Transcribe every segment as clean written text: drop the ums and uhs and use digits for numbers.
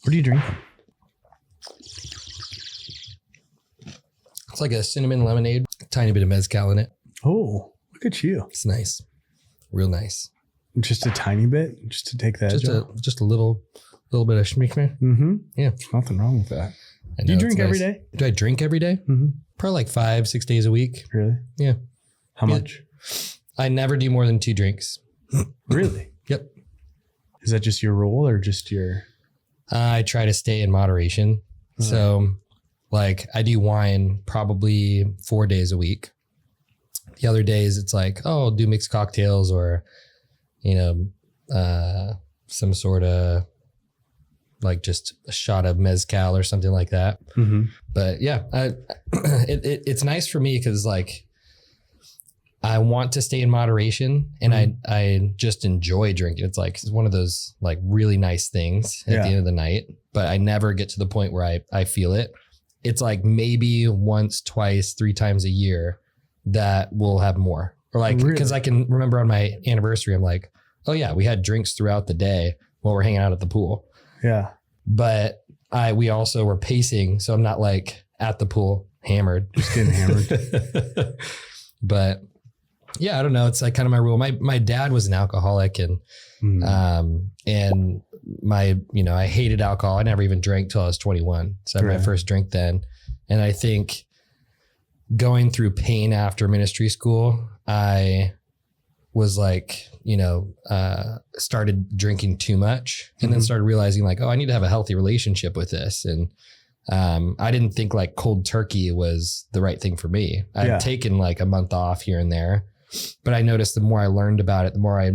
What are you drinking? It's like a cinnamon lemonade, tiny bit of mezcal in it. Oh, look at you. It's nice. Real nice. Just a tiny bit, just to take that. Just a little bit of schmickman. Mm-hmm. Yeah. There's nothing wrong with that. I know, Do you drink nice. every day? Do I drink every day? Mm-hmm. Probably like 5-6 days a week. Really? Yeah. How much? I never do more than 2 drinks. Really? Yep. Is that just your rule or just your... I try to stay in moderation. So like I do wine probably 4 days a week. The other days it's like, oh, I'll do mixed cocktails or, some sort of like just a shot of mezcal or something like that. Mm-hmm. But yeah, it's nice for me because like I want to stay in moderation and I just enjoy drinking. It's like, it's one of those like really nice things at the end of the night, but I never get to the point where I feel it. It's like maybe once, twice, 3 times a year that we'll have more, or like, because I can remember on my anniversary, I'm like, oh yeah, we had drinks throughout the day while we're hanging out at the pool. Yeah. But we also were pacing. So I'm not like at the pool hammered. Just getting hammered. But yeah, I don't know. It's like kind of my rule. My dad was an alcoholic and my, I hated alcohol. I never even drank till I was 21. So I had my first drink then. And I think going through pain after ministry school, I was like, started drinking too much and then started realizing like, oh, I need to have a healthy relationship with this. And I didn't think like cold turkey was the right thing for me. I'd taken like a month off here and there, but I noticed the more I learned about it, the more I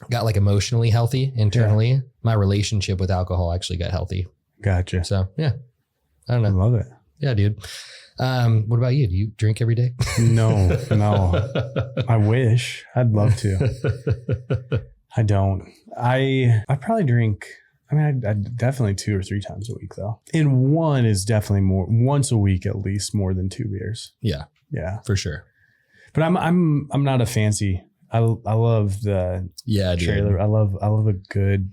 got like emotionally healthy internally. My relationship with alcohol actually got healthy. Gotcha. So yeah, I don't know. I love it. Yeah, dude. What about you? Do you drink every day? No. I wish. I'd love to. I don't. I probably drink. I mean, I definitely 2 or 3 times a week though. And one is definitely more, once a week at least, more than 2 beers. Yeah. Yeah. For sure. But I'm not a fancy. I love the trailer. Dude. I love a good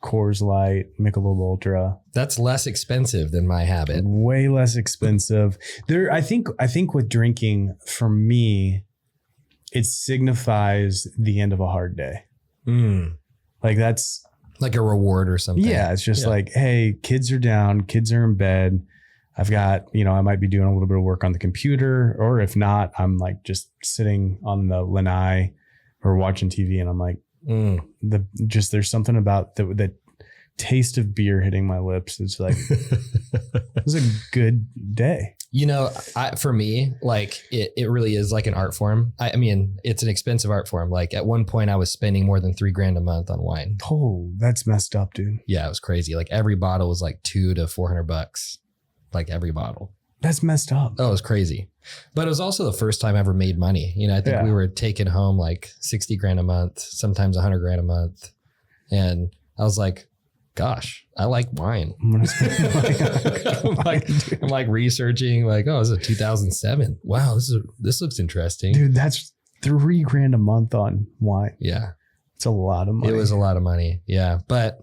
Coors Light, Michelob Ultra. That's less expensive than my habit. Way less expensive. I think with drinking, for me, it signifies the end of a hard day. Like that's like a reward or something. Yeah. It's just like, hey, kids are down, kids are in bed. I've got, I might be doing a little bit of work on the computer, or if not, I'm like just sitting on the lanai or watching TV, and I'm like, there's something about the taste of beer hitting my lips. It's like, it was a good day. For me, like it really is like an art form. I mean, it's an expensive art form. Like at one point I was spending more than $3,000 a month on wine. Oh, that's messed up, dude. Yeah, it was crazy. Like every bottle was like $200 to $400, like every bottle. That's messed up. Oh, it was crazy. But it was also the first time I ever made money. I think we were taking home like $60,000 a month, sometimes $100,000 a month. And I was like, gosh, I like wine. I'm like researching like, oh, this is a 2007. Wow, this looks interesting. Dude, that's $3,000 a month on wine. Yeah. It's a lot of money. It was a lot of money. Yeah. But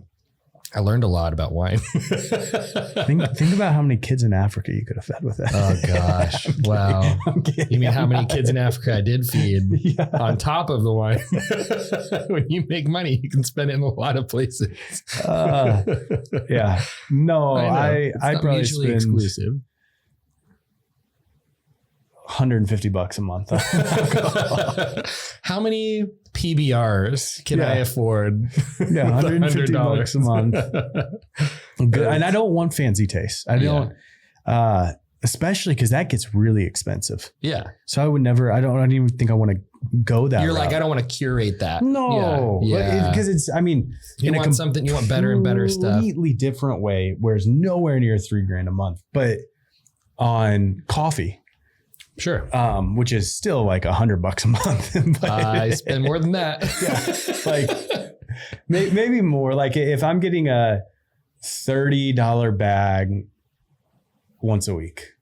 I learned a lot about wine. think about how many kids in Africa you could have fed with that. Oh gosh. Wow. You mean how many kids in Africa I did feed on top of the wine? When you make money, you can spend it in a lot of places. Yeah. No, I probably spend exclusive. $150 a month. How many PBRs can I afford? Yeah, $150 a month. Good. And I don't want fancy taste. I don't, especially because that gets really expensive. Yeah. So I would never. I don't even think I want to go that. You're route. Like, I don't want to curate that. No. Yeah. Because it's. I mean, you want something. You want better and better stuff. Completely different way. Whereas nowhere near $3,000 a month, but on coffee. Sure. Which is still like $100 a month. I spend more than that. Like maybe more. Like if I'm getting a $30 bag once a week,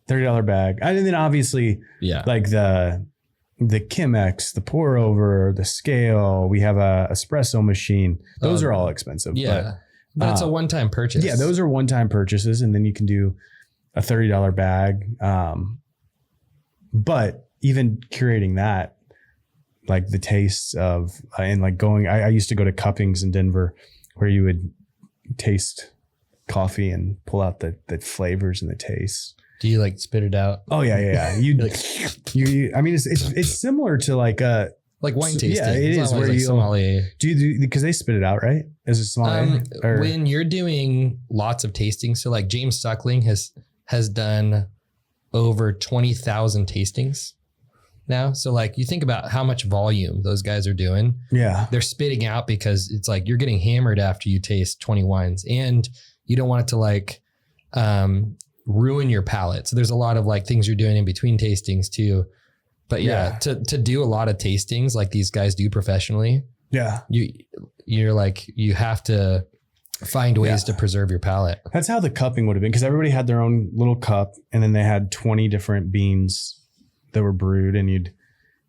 $30 bag. And then obviously like the Chemex, the pour over, the scale, we have a espresso machine. Those are all expensive. Yeah. But it's a one-time purchase. Yeah, those are one-time purchases, and then you can do a $30 bag. But even curating that, like the taste of, and like going, I used to go to cuppings in Denver where you would taste coffee and pull out the flavors and the tastes. Do you like spit it out? Oh yeah. You I mean, it's similar to like wine tasting. Yeah, it is where like you sommelier. do you because they spit it out, right? As a sommelier, when you're doing lots of tastings. So like James Suckling has done over 20,000 tastings now. So like you think about how much volume those guys are doing. Yeah. They're spitting out because it's like you're getting hammered after you taste 20 wines, and you don't want it to like ruin your palate. So there's a lot of like things you're doing in between tastings too. But yeah, to do a lot of tastings like these guys do professionally. Yeah. You're like, you have to find ways to preserve your palate. That's how the cupping would have been, because everybody had their own little cup, and then they had 20 different beans that were brewed, and you'd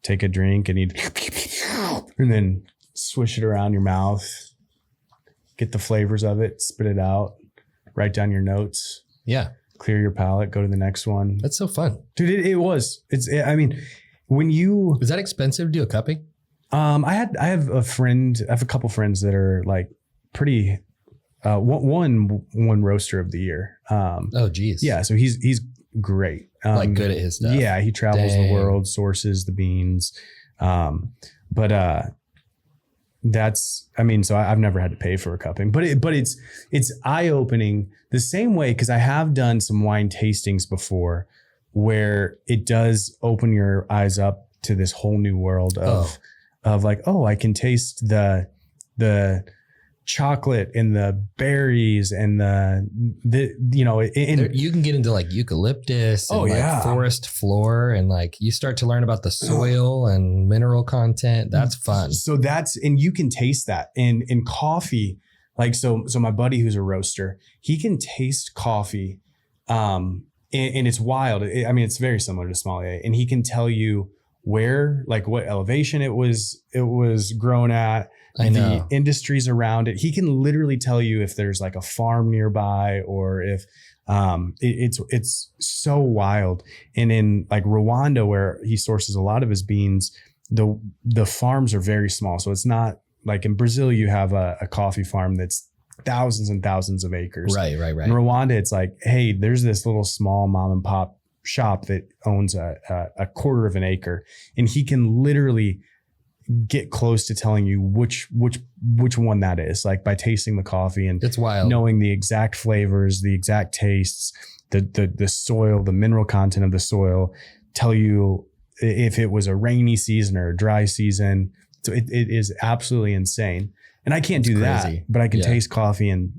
take a drink and and then swish it around your mouth, get the flavors of it, spit it out, write down your notes. Yeah. Clear your palate, go to the next one. That's so fun. Dude, it was. I mean, when you... Is that expensive to do a cupping? I have a couple friends that are like pretty... one roaster of the year. Oh geez. Yeah. So he's great. Like good at his stuff. Yeah. He travels the world, sources the beans. That's, I mean, so I've never had to pay for a cupping, but it's eye opening the same way. Cause I have done some wine tastings before where it does open your eyes up to this whole new world of like, oh, I can taste the chocolate and the berries and you can get into like eucalyptus and like forest floor, and like you start to learn about the soil and mineral content. That's fun. So and you can taste that in coffee. Like, so my buddy who's a roaster, he can taste coffee. And it's wild. I mean, it's very similar to sommelier, and he can tell you where, like what elevation it was grown at. The industries around it. He can literally tell you if there's like a farm nearby, or if it's so wild. And in like Rwanda, where he sources a lot of his beans, the farms are very small. So it's not like in Brazil, you have a coffee farm that's thousands and thousands of acres. Right. In Rwanda, it's like, hey, there's this little small mom and pop shop that owns a quarter of an acre, and he can literally get close to telling you which one that is, like by tasting the coffee and it's wild, knowing the exact flavors, the exact tastes, the soil, the mineral content of the soil, tell you if it was a rainy season or a dry season. So it is absolutely insane. And I can't do that, but I can taste coffee and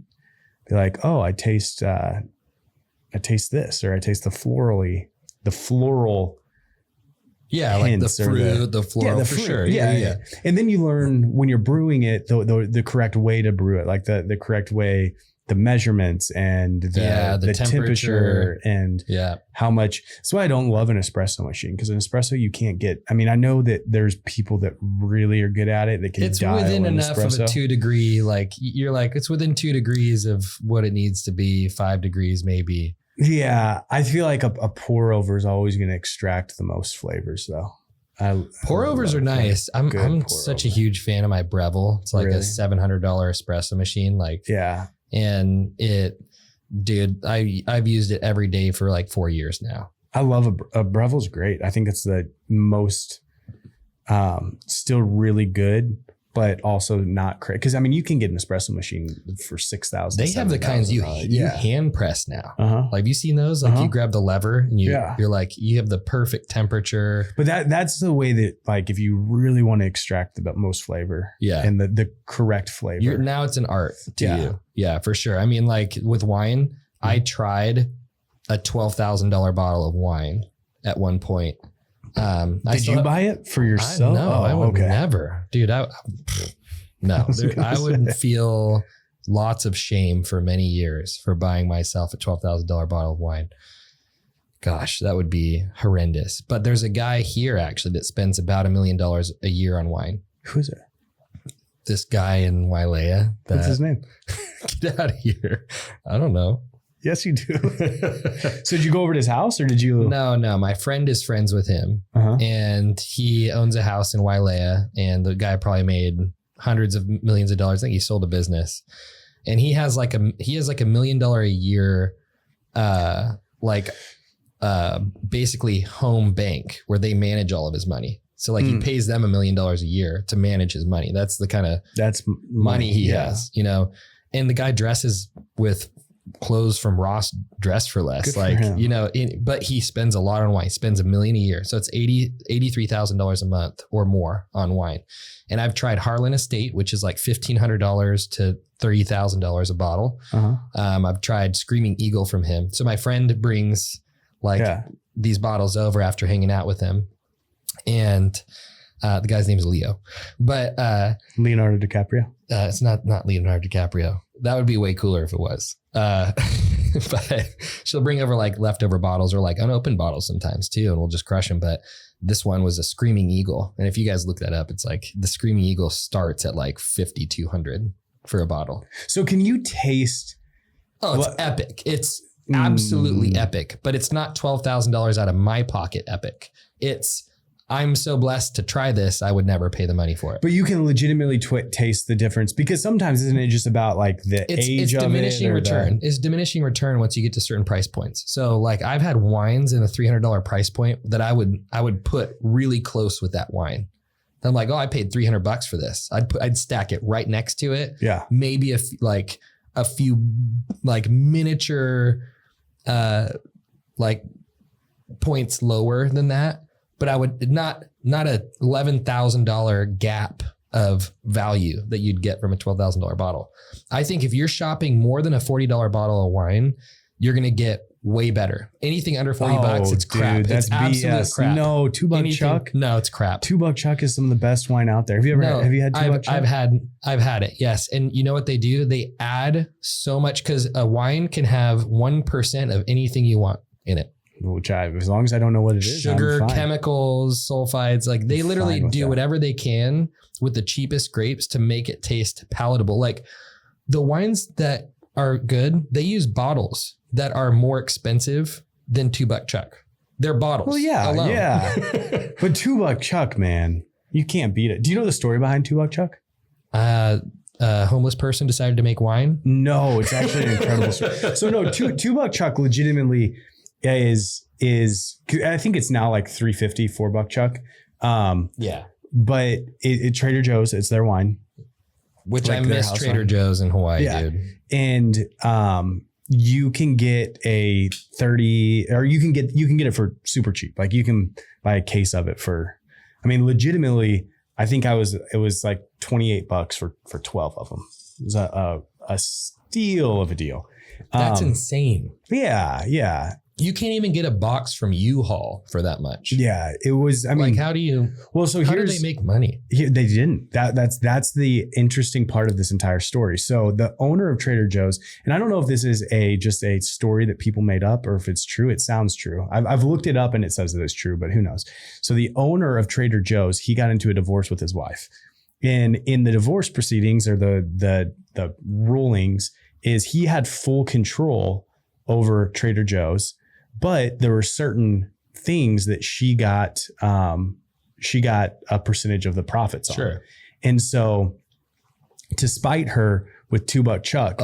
be like, oh, I taste this, or I taste the floral. Yeah, like the fruit, the floral, for sure. Yeah. And then you learn when you're brewing it, the correct way to brew it, like the correct way, the measurements and the temperature and how much. That's why I don't love an espresso machine, because an espresso you can't get. I mean, I know that there's people that really are good at it that can. It's within enough of a 2 degree, like you're like, it's within 2 degrees of what it needs to be, 5 degrees maybe. Yeah, I feel like a pour over is always going to extract the most flavors, though. Pour overs are nice. I'm such a huge fan of my Beverage. It's like a $700 espresso machine. Like, and I've used it every day for like 4 years now. I love a Beverage. Great. I think it's the most still really good, but also not crazy. Because I mean, you can get an espresso machine for $6,000. They have the kinds you hand press now. Like, have you seen those? Like you grab the lever and you're like, you have the perfect temperature. But that's the way that, like, if you really want to extract the most flavor, and the correct flavor, now it's an art to you. Yeah, for sure. I mean, like with wine, I tried a $12,000 bottle of wine at one point. Did you buy it for yourself? No, I would never, dude. I would feel lots of shame for many years for buying myself a $12,000 bottle of wine. Gosh, that would be horrendous. But there's a guy here actually that spends about $1 million a year on wine. Who is it? this guy in Wailea. What's his name? Get out of here. I don't know. Yes, you do. So did you go over to his house or did you? No. My friend is friends with him and he owns a house in Wailea, and the guy probably made hundreds of millions of dollars. I think he sold a business, and he has like $1 million a year, basically home bank where they manage all of his money. So like he pays them $1 million a year to manage his money. That's the kind of money he has, you know, and the guy dresses with clothes from Ross Dress for Less. Good like, you know, but he spends a lot on wine. He spends $1 million a year. So it's $83,000 a month or more on wine. And I've tried Harlan Estate, which is like $1,500 to $30,000 a bottle. I've tried Screaming Eagle from him. So my friend brings these bottles over after hanging out with him. And the guy's name is Leo, but Leonardo DiCaprio. It's not Leonardo DiCaprio. That would be way cooler if it was. But she'll bring over like leftover bottles or like unopened bottles sometimes too, and we'll just crush them. But this one was a Screaming Eagle, and if you guys look that up, it's like the Screaming Eagle starts at like $5,200 for a bottle. So can you taste? Oh, it's epic. It's absolutely epic, but it's not $12,000 out of my pocket epic. I'm so blessed to try this. I would never pay the money for it. But you can legitimately taste the difference, because sometimes isn't it just about like the age of diminishing return. It's diminishing return once you get to certain price points. So like I've had wines in a $300 price point that I would put really close with that wine. I'm like, oh, I paid $300 for this. I'd stack it right next to it. Yeah. Maybe a few miniature points lower than that. But I would not a $11,000 gap of value that you'd get from a $12,000 bottle. I think if you're shopping more than a $40 bottle of wine, you're going to get way better. Anything under $40, it's crap. Dude, that's it's absolute BS. crap. No, $2 Chuck. No, it's crap. $2 Chuck is some of the best wine out there. Have you had $2 Chuck? I've had it. Yes. And you know what they do? They add so much, because a wine can have 1% of anything you want in it. Which as long as I don't know what it is, sugar, chemicals, sulfides, like they literally do whatever they can with the cheapest grapes to make it taste palatable. Like the wines that are good, they use bottles that are more expensive than $2 Chuck. They're bottles. Well, yeah, alone. yeah. But $2 Chuck, man, you can't beat it. Do you know the story behind $2 Chuck? A homeless person decided to make wine. No, it's actually an incredible story. So no, $2 Chuck legitimately is I think it's now like $3.50, $4 Chuck. Yeah. But it Trader Joe's, it's their wine. Which like I miss Trader wine. Joe's in Hawaii, dude. And you can get a 30, or you can get it for super cheap. Like you can buy a case of it for, I mean, legitimately, I think it was like $28 for 12 of them. It was a steal of a deal. That's insane. Yeah. Yeah. You can't even get a box from U-Haul for that much. Yeah, it was. I mean, like, how do they make money? They didn't. That's the interesting part of this entire story. So the owner of Trader Joe's, and I don't know if this is just a story that people made up or if it's true. It sounds true. I've looked it up and it says that it's true, but who knows? So the owner of Trader Joe's, he got into a divorce with his wife, and in the divorce proceedings or the rulings is he had full control over Trader Joe's. But there were certain things that she got a percentage of the profits on. Sure. And so to spite her with $2 Chuck,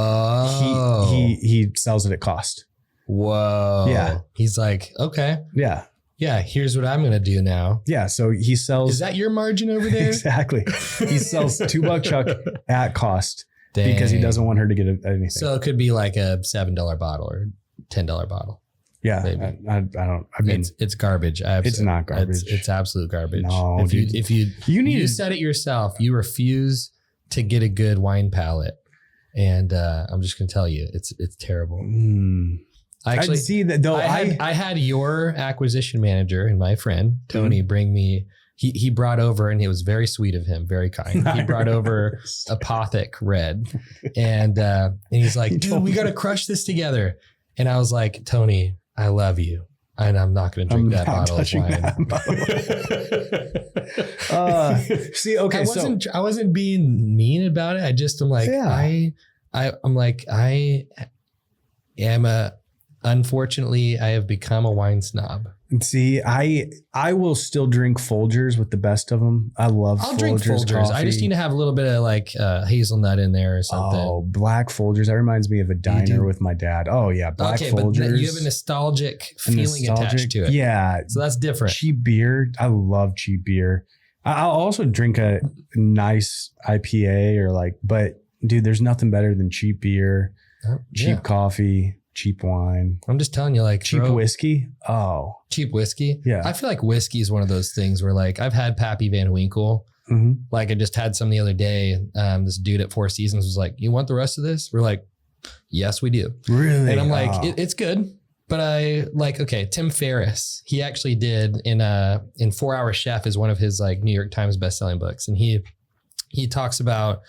he sells it at cost. Whoa. Yeah. He's like, okay. Yeah. Yeah. Here's what I'm going to do now. Yeah. So he sells. Is that your margin over there? Exactly. He sells $2 Chuck at cost. Dang. Because he doesn't want her to get anything. So it could be like a $7 bottle or $10 bottle. Yeah, I mean, it's garbage. It's not garbage. It's absolute garbage. No, if you said it yourself, you refuse to get a good wine palate, and I'm just gonna tell you, it's terrible. Actually, I see that though. I had your acquisition manager and my friend Tony bring me. He brought over, and it was very sweet of him, very kind. He brought over Apothic Red, and he's like, dude, we got to crush this together. And I was like, Tony, I love you. And I'm not going to drink that bottle of wine. See, okay. I wasn't being mean about it. I just am like, unfortunately, I have become a wine snob. See, I will still drink Folgers with the best of them. I'll drink Folgers. Coffee. I just need to have a little bit of like hazelnut in there or something. Oh, black Folgers. That reminds me of a diner with my dad. Oh yeah, black Folgers. But you have a nostalgic feeling attached to it. Yeah. So that's different. Cheap beer. I love cheap beer. I'll also drink a nice IPA but dude, there's nothing better than cheap beer, cheap coffee, cheap wine. I'm just telling you, like cheap whiskey. Oh, cheap whiskey. Yeah. I feel like whiskey is one of those things where like I've had Pappy Van Winkle. Mm-hmm. Like I just had some the other day. This dude at Four Seasons was like, "You want the rest of this?" We're like, "Yes, we do." Really? And I'm like, it's good. But I like, okay, Tim Ferriss, he actually did in 4 Hour Chef is one of his like New York Times bestselling books. And he talks about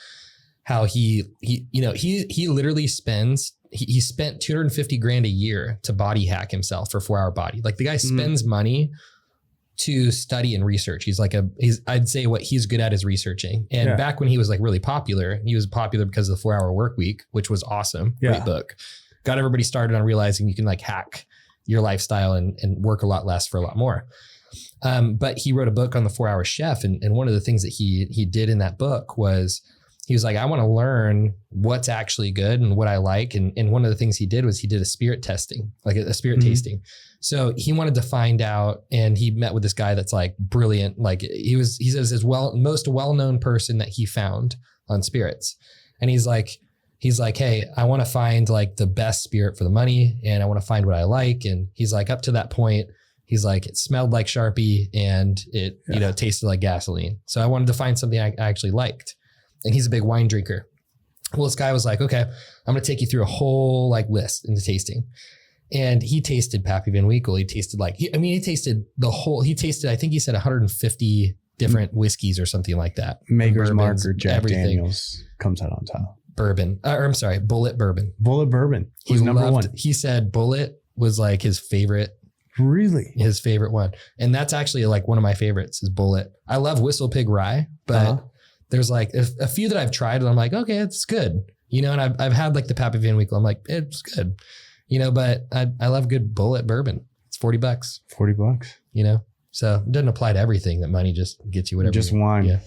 how he literally spent $250,000 a year to body hack himself for 4 Hour Body. Like the guy spends money to study and research. I'd say what he's good at is researching. And back when he was like really popular, he was popular because of the 4 Hour Work Week, which was awesome. Yeah. Great book. Got everybody started on realizing you can like hack your lifestyle and work a lot less for a lot more. But he wrote a book on the 4 Hour Chef. And one of the things that he did in that book was he was like, I want to learn what's actually good and what I like. And one of the things he did was he did a spirit testing, like a spirit tasting. So he wanted to find out, and he met with this guy that's like brilliant. Like he says his most well-known person that he found on spirits. And he's like, hey, I want to find like the best spirit for the money, and I want to find what I like. And he's like, up to that point, he's like, it smelled like Sharpie and it, tasted like gasoline. So I wanted to find something I actually liked. And he's a big wine drinker. Well, this guy was like, okay, I'm going to take you through a whole like list into tasting. And he tasted Pappy Van Winkle. He tasted I think he said 150 different whiskeys or something like that. Maker's Mark or Jack Daniels comes out on top. Bourbon. Bullet Bourbon. Bullet Bourbon. He's number one. He said Bullet was like his favorite. Really? His favorite one. And that's actually like one of my favorites is Bullet. I love Whistle Pig Rye, but there's like a few that I've tried and I'm like, okay, it's good. And I've had like the Pappy Van Winkle. I'm like, it's good. But I love good Bullet Bourbon. It's $40. $40. So it doesn't apply to everything. That money just gets you whatever. Just wine.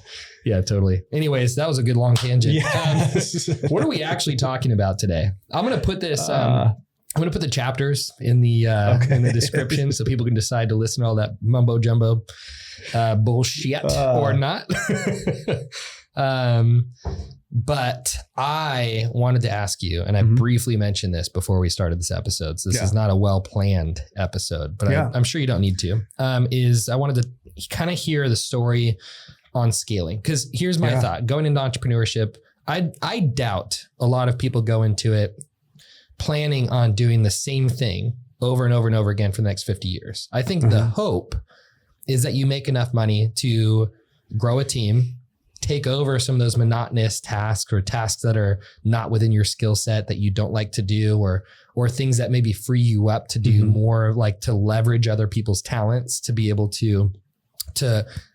Yeah, totally. Anyways, that was a good long tangent. Yes. What are we actually talking about today? I'm going to put this, I'm going to put the chapters in the description so people can decide to listen to all that mumbo jumbo bullshit or not. But I wanted to ask you, and I briefly mentioned this before we started this episode. So this is not a well-planned episode, but I'm sure you don't need to, is I wanted to kind of hear the story on scaling. Because here's my thought. Going into entrepreneurship, I doubt a lot of people go into it planning on doing the same thing over and over and over again for the next 50 years. I think the hope is that you make enough money to grow a team, take over some of those monotonous tasks or tasks that are not within your skill set that you don't like to do, or things that maybe free you up to do more, like to leverage other people's talents to be able to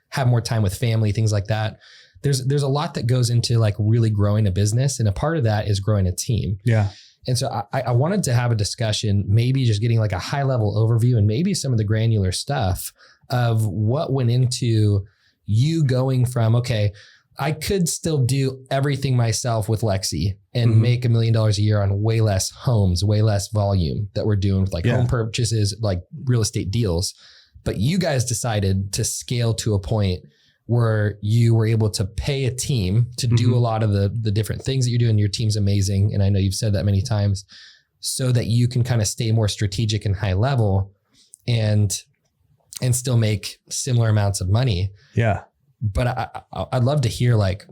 have more time with family, things like that. There's a lot that goes into like really growing a business. And a part of that is growing a team. Yeah. And so I wanted to have a discussion, maybe just getting like a high level overview and maybe some of the granular stuff of what went into you going from, okay, I could still do everything myself with Lexi and make $1 million a year on way less homes, way less volume that we're doing with like home purchases, like real estate deals. But you guys decided to scale to a point where you were able to pay a team to do a lot of the different things that you're doing. Your team's amazing. And I know you've said that many times, so that you can kind of stay more strategic and high level and still make similar amounts of money. Yeah. But I'd love to hear like,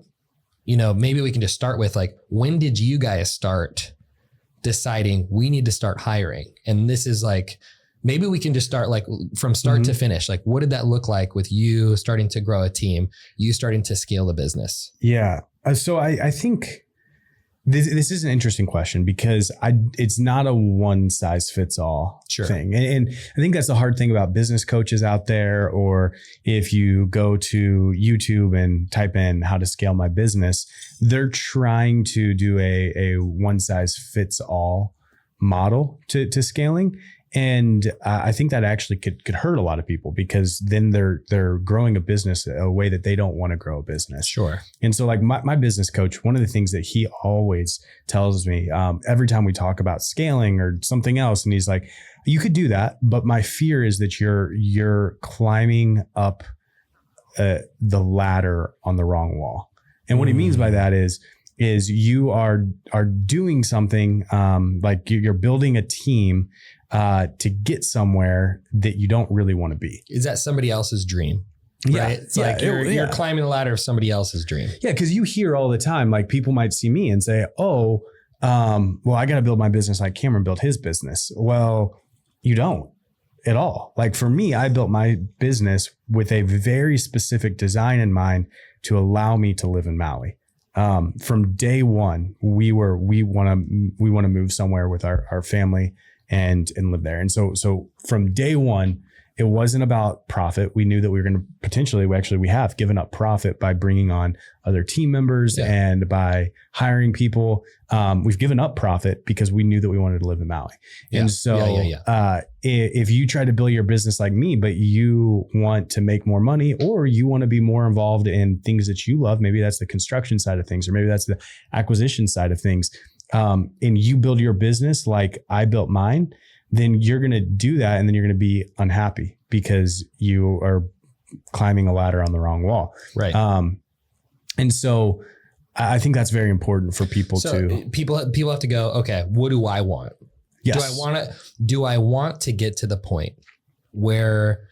maybe we can just start with like, when did you guys start deciding we need to start hiring? And this is like, maybe we can just start like from start to finish. Like, what did that look like with you starting to grow a team, you starting to scale the business? Yeah. So I think This is an interesting question because it's not a one size fits all thing. And I think that's the hard thing about business coaches out there, or if you go to YouTube and type in how to scale my business, they're trying to do a one size fits all model to scaling. And I think that actually could hurt a lot of people, because then they're growing a business a way that they don't want to grow a business. Sure. And so like my business coach, one of the things that he always tells me every time we talk about scaling or something else, and he's like, you could do that, but my fear is that you're climbing up the ladder on the wrong wall. And what he means by that is you are doing something like you're building a team to get somewhere that you don't really want to be. Is that somebody else's dream? Yeah. Right? It's like you're climbing the ladder of somebody else's dream. Yeah. Cause you hear all the time, like people might see me and say, oh, well, I got to build my business like Cameron built his business. Well, you don't at all. Like for me, I built my business with a very specific design in mind to allow me to live in Maui. From day one, we want to move somewhere with our family and live there. And so from day one, it wasn't about profit. We knew that we were going to potentially, we have given up profit by bringing on other team members and by hiring people. We've given up profit because we knew that we wanted to live in Maui. And so if you try to build your business like me, but you want to make more money, or you want to be more involved in things that you love, maybe that's the construction side of things, or maybe that's the acquisition side of things, and you build your business like I built mine, then you're going to do that. And then you're going to be unhappy because you are climbing a ladder on the wrong wall. Right. And so I think that's very important for people people have to go, okay, what do I want? Yes. Do I want to get to the point where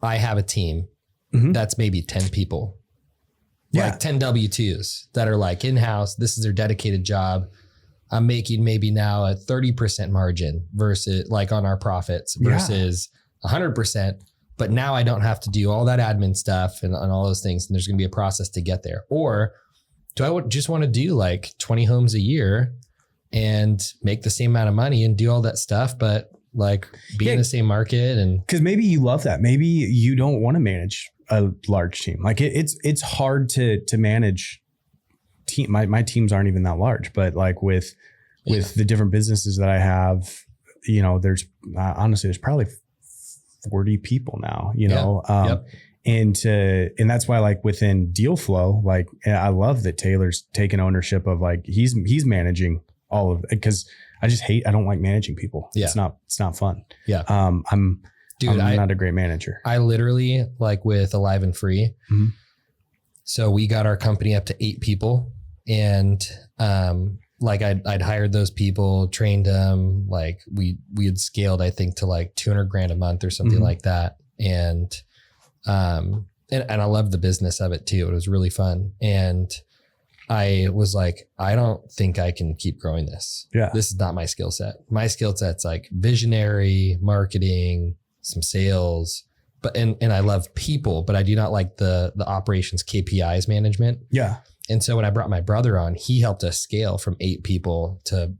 I have a team that's maybe 10 people, like 10 W-2s that are like in-house. This is their dedicated job. I'm making maybe now a 30% margin versus like on our profits versus 100%. But now I don't have to do all that admin stuff and all those things. And there's going to be a process to get there. Or do I just want to do like 20 homes a year and make the same amount of money and do all that stuff, but like be in the same market? And because maybe you love that. Maybe you don't want to manage a large team. Like it's hard to manage team. My teams aren't even that large, but like with the different businesses that I have, there's honestly, there's probably 40 people now, and that's why like within deal flow, like I love that Taylor's taken ownership of like, he's managing all of it, because I don't like managing people. Yeah. It's not fun. Yeah. I'm not a great manager. I literally like with Alive and Free. Mm-hmm. So we got our company up to 8 people, and like I'd hired those people, trained them. Like we had scaled, I think, to like $200,000 a month or something like that. And I loved the business of it too. It was really fun. And I was like, I don't think I can keep growing this. Yeah. This is not my skill set. My skill set's like visionary, marketing, some sales, and I love people, but I do not like the operations KPIs management. Yeah. And so when I brought my brother on, he helped us scale from 8 people to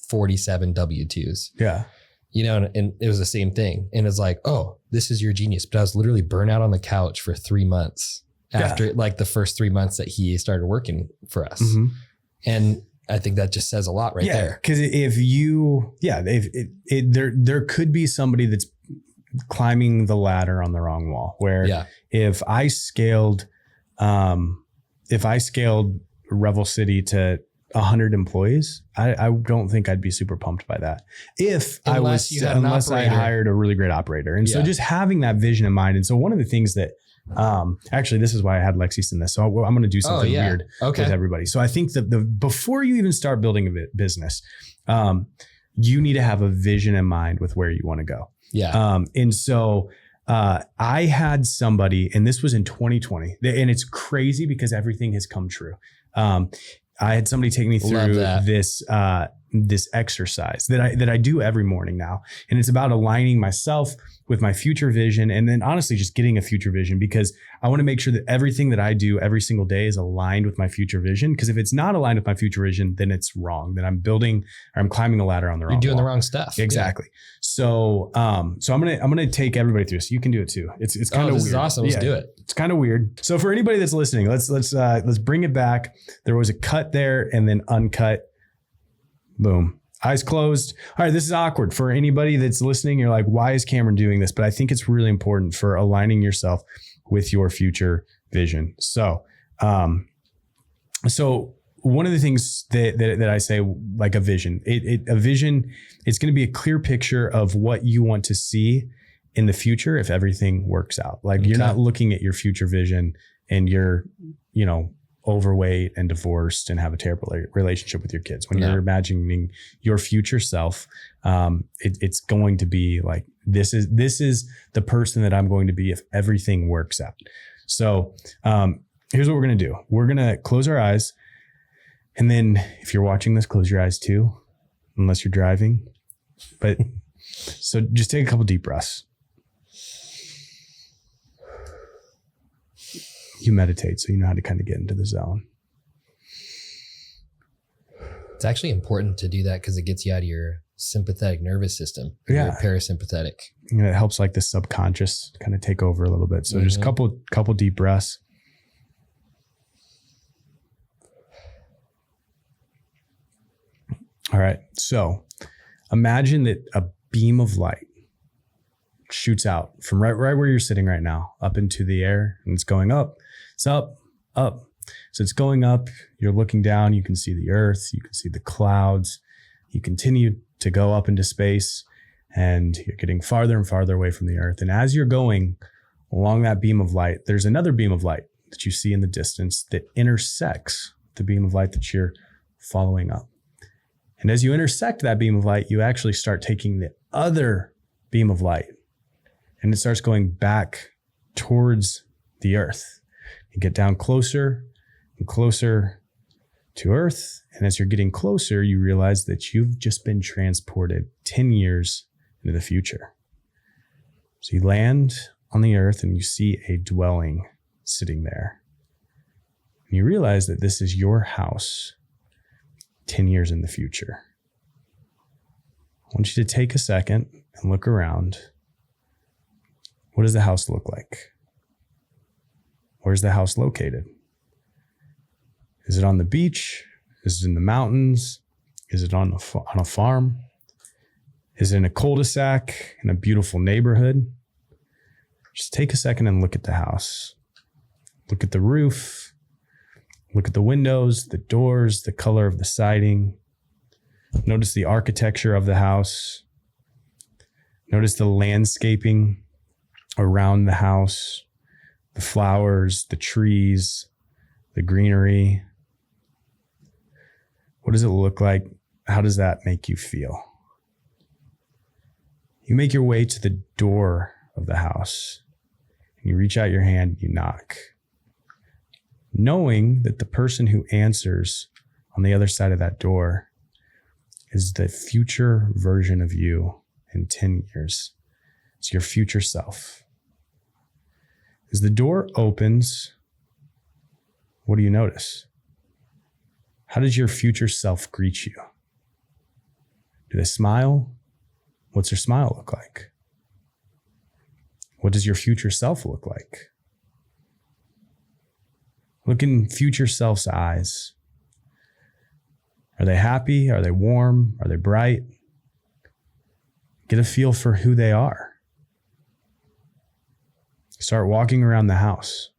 47 W-2s. Yeah. And it was the same thing. And it's like, oh, this is your genius. But I was literally burnt out on the couch for 3 months after like the first 3 months that he started working for us. Mm-hmm. And I think that just says a lot right there. Because there could be somebody that's climbing the ladder on the wrong wall, where if I scaled Revel City to 100 employees, I don't think I'd be super pumped by that. Unless I hired a really great operator. And so just having that vision in mind. And so one of the things that, actually, this is why I had Lexi send this. So I'm going to do something weird with everybody. So I think that before you even start building a business, you need to have a vision in mind with where you want to go. Yeah. And so I had somebody, and this was in 2020, and it's crazy because everything has come true. I had somebody take me through this exercise that I do every morning now. And it's about aligning myself with my future vision. And then honestly, just getting a future vision, because I want to make sure that everything that I do every single day is aligned with my future vision. Because if it's not aligned with my future vision, then it's wrong. Then I'm climbing a ladder on the wrong. You're doing wall. the wrong stuff. Exactly. Yeah. So I'm gonna take everybody through this. You can do it too. It's kind of weird. This is awesome. Let's do it. It's kind of weird. So for anybody that's listening, let's bring it back. There was a cut there and then uncut. Boom. Eyes closed. All right. This is awkward for anybody that's listening. You're like, why is Cameron doing this? But I think it's really important for aligning yourself with your future vision. So one of the things that I say, like a vision, a vision, it's going to be a clear picture of what you want to see in the future if everything works out. Like you're not looking at your future vision and you're, overweight and divorced and have a terrible relationship with your kids. When you're imagining your future self, it's going to be like, this is the person that I'm going to be if everything works out. So here's what we're going to do. We're going to close our eyes. And then if you're watching this, close your eyes too, unless you're driving. But so just take a couple deep breaths. You meditate, so you know how to kind of get into the zone. It's actually important to do that because it gets you out of your sympathetic nervous system. Yeah. Your parasympathetic. And it helps like the subconscious kind of take over a little bit. So just a couple deep breaths. All right. So imagine that a beam of light shoots out from right where you're sitting right now, up into the air, and it's going up. It's up. So it's going up. You're looking down. You can see the earth. You can see the clouds. You continue to go up into space, and you're getting farther and farther away from the earth. And as you're going along that beam of light, there's another beam of light that you see in the distance that intersects the beam of light that you're following up. And as you intersect that beam of light, you actually start taking the other beam of light, and it starts going back towards the earth. You get down closer and closer to earth. And as you're getting closer, you realize that you've just been transported 10 years into the future. So you land on the earth and you see a dwelling sitting there. And you realize that this is your house 10 years in the future. I want you to take a second and look around. What does the house look like? Where's the house located? Is it on the beach? Is it in the mountains? Is it on a farm? Is it in a cul-de-sac in a beautiful neighborhood? Just take a second and look at the house. Look at the roof. Look at the windows, the doors, the color of the siding. Notice the architecture of the house. Notice the landscaping around the house. The flowers, the trees, the greenery. What does it look like? How does that make you feel? You make your way to the door of the house. And you reach out your hand, you knock. Knowing that the person who answers on the other side of that door is the future version of you in 10 years. It's your future self. As the door opens, what do you notice? How does your future self greet you? Do they smile? What's their smile look like? What does your future self look like? Look in future self's eyes. Are they happy? Are they warm? Are they bright? Get a feel for who they are. Start walking around the house.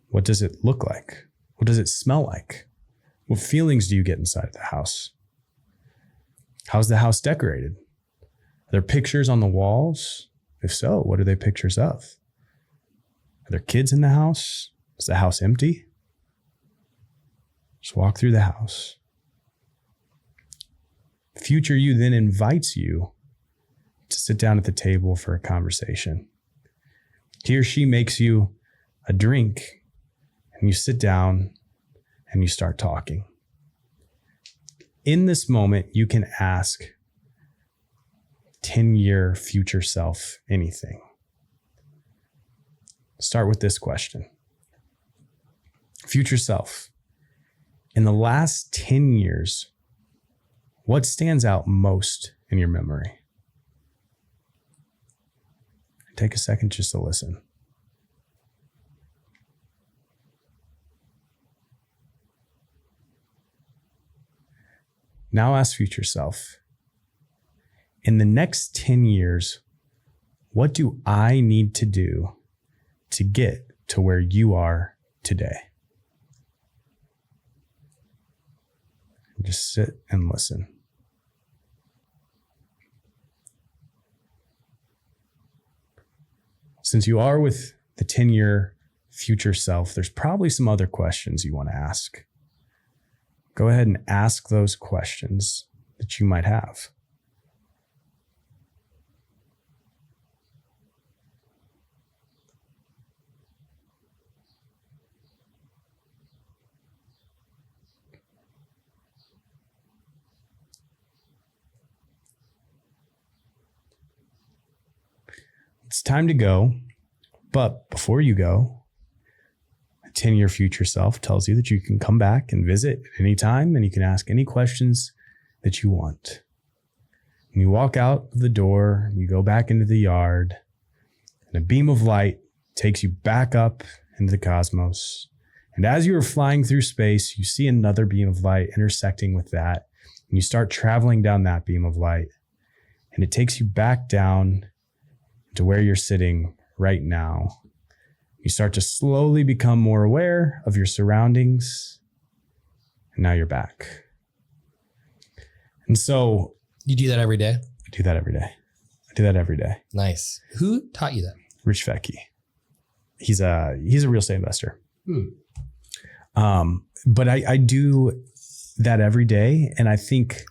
What does it look like? What does it smell like? What feelings do you get inside of the house? How's the house decorated? Are there pictures on the walls? If so, what are they pictures of? Are there kids in the house? Is the house empty? Just walk through the house. Future you then invites you to sit down at the table for a conversation. He or she makes you a drink and you sit down and you start talking. In this moment, you can ask 10-year future self anything. Start with this question. Future self, in the last 10 years, what stands out most in your memory? Take a second just to listen. Now ask future self, in the next 10 years, what do I need to do to get to where you are today? Just sit and listen. Since you are with the 10-year future self, there's probably some other questions you want to ask. Go ahead and ask those questions that you might have. It's time to go, but before you go, a 10-year future self tells you that you can come back and visit at any time, and you can ask any questions that you want. And you walk out of the door, you go back into the yard, and a beam of light takes you back up into the cosmos. And as you are flying through space, you see another beam of light intersecting with that, and you start traveling down that beam of light, and it takes you back down to where you're sitting right now. You start to slowly become more aware of your surroundings, and now you're back. And so you do that every day? I do that every day. I do that every day. Nice. Who taught you that? Rich Fecky. He's a real estate investor. But I do that every day, and I think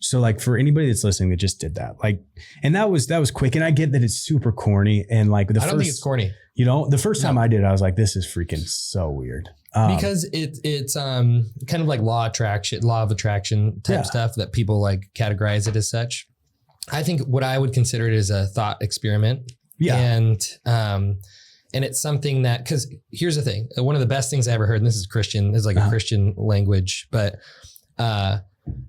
so, like, for anybody that's listening that just did that, like, and that was quick. And I get that it's super corny. And like, I don't think it's corny. You know, the first time I did it, I was like, this is freaking so weird. Because it's kind of like law of attraction type stuff that people like categorize it as such. I think what I would consider it is a thought experiment. Yeah. And it's something that, because here's the thing, one of the best things I ever heard, and this is Christian, this is like a Christian language, but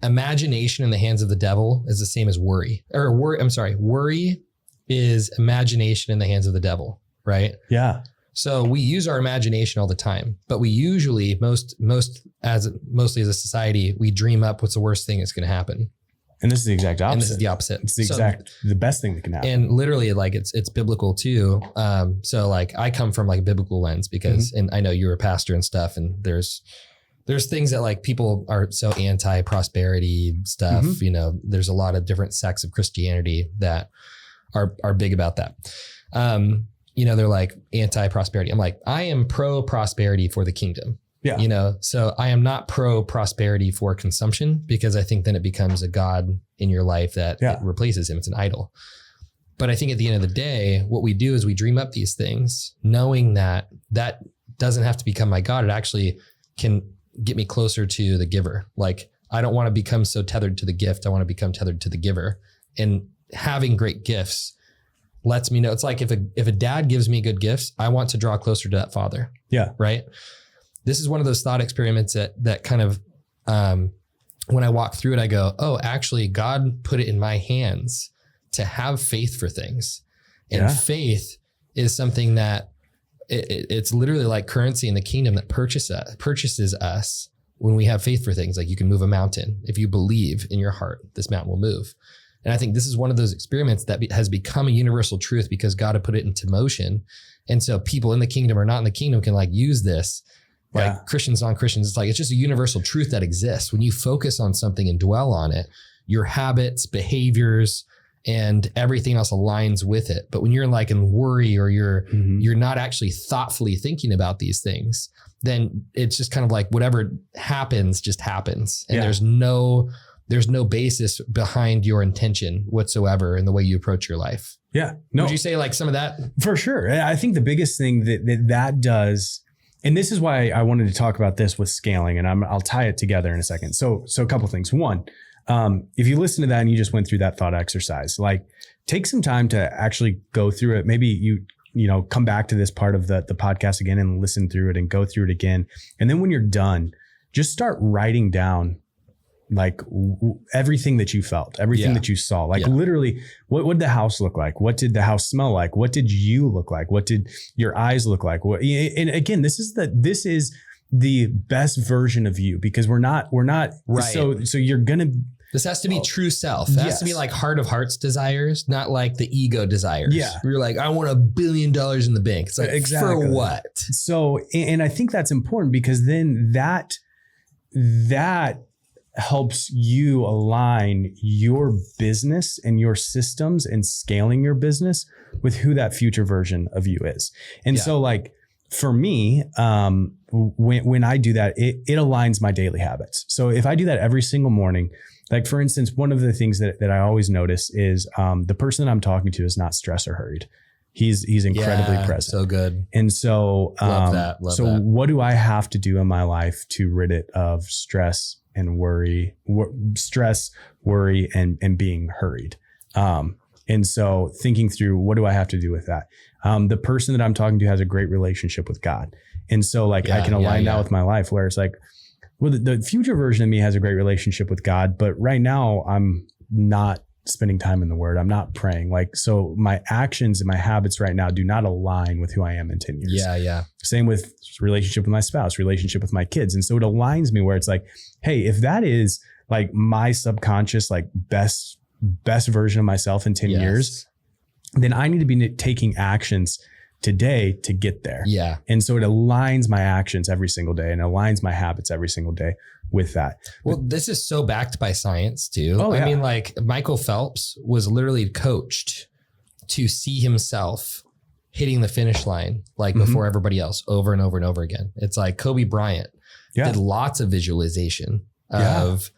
imagination in the hands of the devil is the same as worry. Worry is imagination in the hands of the devil, right? Yeah. So we use our imagination all the time, but we usually, mostly as a society, we dream up what's the worst thing that's going to happen. And this is the exact opposite. And this is the opposite. It's the best thing that can happen. And literally, like, it's biblical too. So like, I come from like a biblical lens because, and I know you're a pastor and stuff, and there's things that like people are so anti-prosperity stuff. You know, there's a lot of different sects of Christianity that are big about that. You know, they're like anti-prosperity. I'm like, I am pro-prosperity for the kingdom. Yeah. You know, so I am not pro-prosperity for consumption, because I think then it becomes a God in your life that it replaces him. It's an idol. But I think at the end of the day, what we do is we dream up these things knowing that doesn't have to become my God. It actually can get me closer to the giver. Like, I don't want to become so tethered to the gift. I want to become tethered to the giver. And having great gifts lets me know. It's like if a dad gives me good gifts, I want to draw closer to that father. Yeah. Right. This is one of those thought experiments that kind of, when I walk through it, I go, oh, actually God put it in my hands to have faith for things. And faith is something that it's literally like currency in the kingdom that purchases us when we have faith for things. Like, you can move a mountain. If you believe in your heart, this mountain will move. And I think this is one of those experiments that has become a universal truth because God had put it into motion. And so people in the kingdom or not in the kingdom can like use this, like Christians, non-Christians. It's like, it's just a universal truth that exists. When you focus on something and dwell on it, your habits, behaviors, and everything else aligns with it. But when you're like in worry, or you're not actually thoughtfully thinking about these things, then it's just kind of like whatever happens just happens. And there's no basis behind your intention whatsoever in the way you approach your life. Yeah. No. Would you say like some of that? For sure. I think the biggest thing that does and this is why I wanted to talk about this with scaling, and I'll tie it together in a second. So a couple of things. One, if you listen to that and you just went through that thought exercise, like take some time to actually go through it. Maybe you know, come back to this part of the podcast again and listen through it and go through it again. And then when you're done, just start writing down like everything that you felt, everything that you saw, like literally what did the house look like? What did the house smell like? What did you look like? What did your eyes look like? And again, this is the best version of you, because we're not right. So you're going to, this has to be true self. It has to be like heart of hearts desires, not like the ego desires. Yeah. You're like, I want $1 billion in the bank. It's like, exactly. For what? So, and I think that's important, because then that helps you align your business and your systems and scaling your business with who that future version of you is. And so like for me, when I do that, it aligns my daily habits. So if I do that every single morning, like for instance, one of the things that I always notice is the person that I'm talking to is not stressed or hurried. He's incredibly present. So good. And so, love that. What do I have to do in my life to rid it of stress and worry, and being hurried? And so thinking through, what do I have to do with that? The person that I'm talking to has a great relationship with God. And so like I can align that with my life, where it's like, well, the future version of me has a great relationship with God, but right now I'm not spending time in the Word. I'm not praying. Like, so my actions and my habits right now do not align with who I am in 10 years. Yeah. Same with relationship with my spouse, relationship with my kids. And so it aligns me where it's like, hey, if that is like my subconscious, like best version of myself in 10 years, then I need to be taking actions today to get there. Yeah. And so it aligns my actions every single day and aligns my habits every single day with that. Well, this is so backed by science too. Oh, I mean, like Michael Phelps was literally coached to see himself hitting the finish line, like before everybody else, over and over and over again. It's like Kobe Bryant did lots of visualization of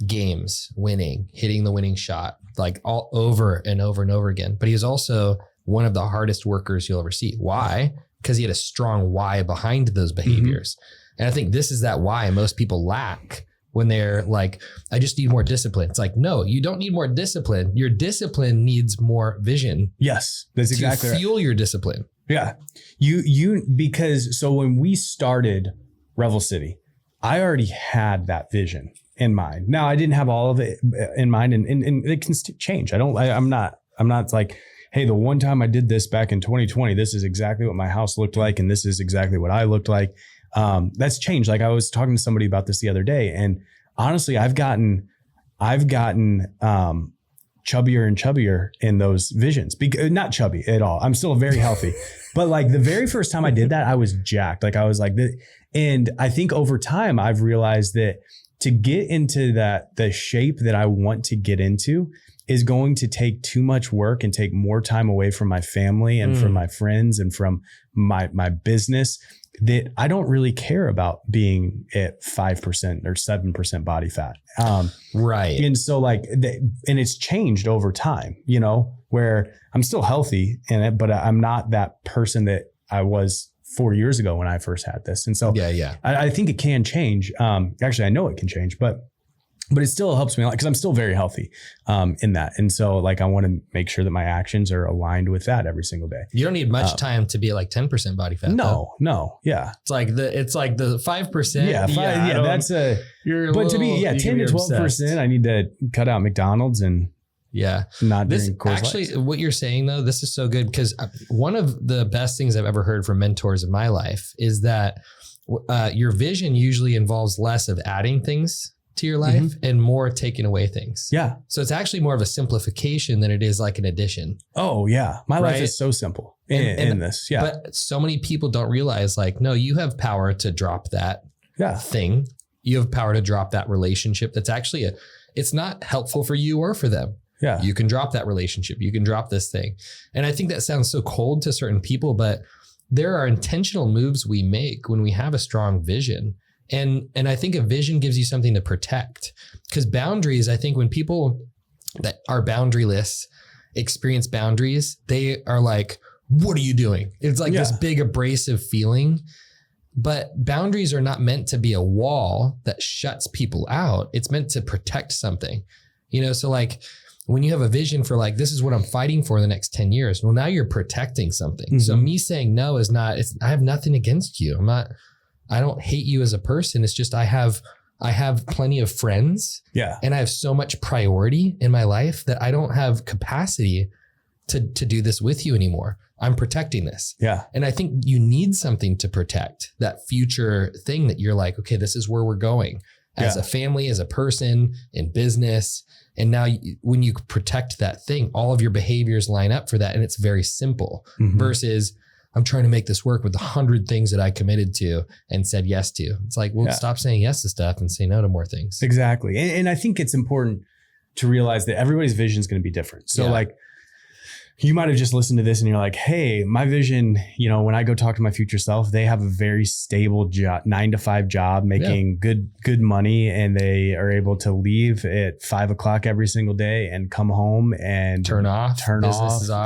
games, winning, hitting the winning shot, like all over and over and over again. But he was also one of the hardest workers you'll ever see. Why? Because he had a strong why behind those behaviors. And I think this is that why most people lack when they're like, I just need more discipline. It's like, no, you don't need more discipline. Your discipline needs more vision. Yes, that's exactly to fuel your discipline. Yeah. Because so when we started Revel City, I already had that vision in mind. Now I didn't have all of it in mind, and it can change. I'm not like, hey, the one time I did this back in 2020, this is exactly what my house looked like. And this is exactly what I looked like. That's changed. Like I was talking to somebody about this the other day, and honestly, I've gotten chubbier and chubbier in those visions. Not chubby at all. I'm still very healthy, but like the very first time I did that, I was jacked. Like I was like, and I think over time I've realized that to get into the shape that I want to get into is going to take too much work and take more time away from my family and from my friends and from my business, that I don't really care about being at 5% or 7% body fat. Right. And so like, and it's changed over time, you know, where I'm still healthy in it, but I'm not that person that I was 4 years ago when I first had this. And so I think it can change. Actually, I know it can change, but it still helps me a lot because I'm still very healthy in that. And so like, I want to make sure that my actions are aligned with that every single day. You don't need much time to be at like 10% body fat. No. Yeah. It's like the 5%. Yeah. That's but to be 10 to 12%, I need to cut out McDonald's and not during Coors Lights. Actually, what you're saying though, this is so good, because one of the best things I've ever heard from mentors in my life is that your vision usually involves less of adding things to your life and more taking away things. Yeah. So it's actually more of a simplification than it is like an addition. Oh yeah. My life is so simple in this. Yeah. But so many people don't realize like, no, you have power to drop that thing. You have power to drop that relationship. That's actually it's not helpful for you or for them. Yeah. You can drop that relationship. You can drop this thing. And I think that sounds so cold to certain people, but there are intentional moves we make when we have a strong vision. And I think a vision gives you something to protect, because boundaries, I think when people that are boundaryless experience boundaries, they are like, what are you doing? It's like this big abrasive feeling. But boundaries are not meant to be a wall that shuts people out. It's meant to protect something, So like when you have a vision for like, this is what I'm fighting for the next 10 years. Well, now you're protecting something. Mm-hmm. So me saying no is not, I have nothing against you. I don't hate you as a person. It's just, I have plenty of friends. Yeah. And I have so much priority in my life that I don't have capacity to do this with you anymore. I'm protecting this. Yeah. And I think you need something to protect that future thing that you're like, okay, this is where we're going as a family, as a person, in business. And now when you protect that thing, all of your behaviors line up for that. And it's very simple versus I'm trying to make this work with 100 things that I committed to and said yes to. It's like, well, stop saying yes to stuff and say no to more things. Exactly. And I think it's important to realize that everybody's vision is going to be different. So like, you might have just listened to this and you're like, hey, my vision, when I go talk to my future self, they have a very stable job, 9-to-5 job, making good money. And they are able to leave at 5:00 every single day and come home and turn off.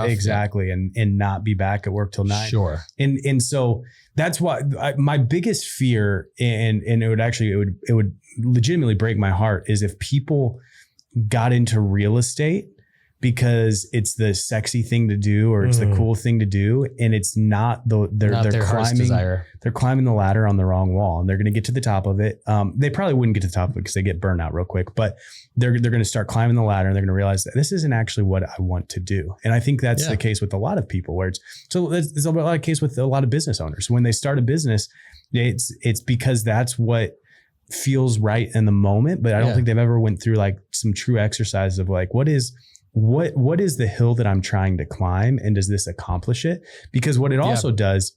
Exactly. And not be back at work till 9. Sure. And so that's why my biggest fear, and it would legitimately break my heart, is if people got into real estate because it's the sexy thing to do or it's the cool thing to do, and it's not they're climbing the ladder on the wrong wall, and they're going to get to the top of it. They probably wouldn't get to the top of it because they get burned out real quick, but they're going to start climbing the ladder and they're going to realize that this isn't actually what I want to do. And I think that's the case with a lot of people, where it's a lot of case with a lot of business owners. When they start a business, it's because that's what feels right in the moment, but I don't think they've ever went through like some true exercise of like, what is the hill that I'm trying to climb, and does this accomplish it? Because what it also does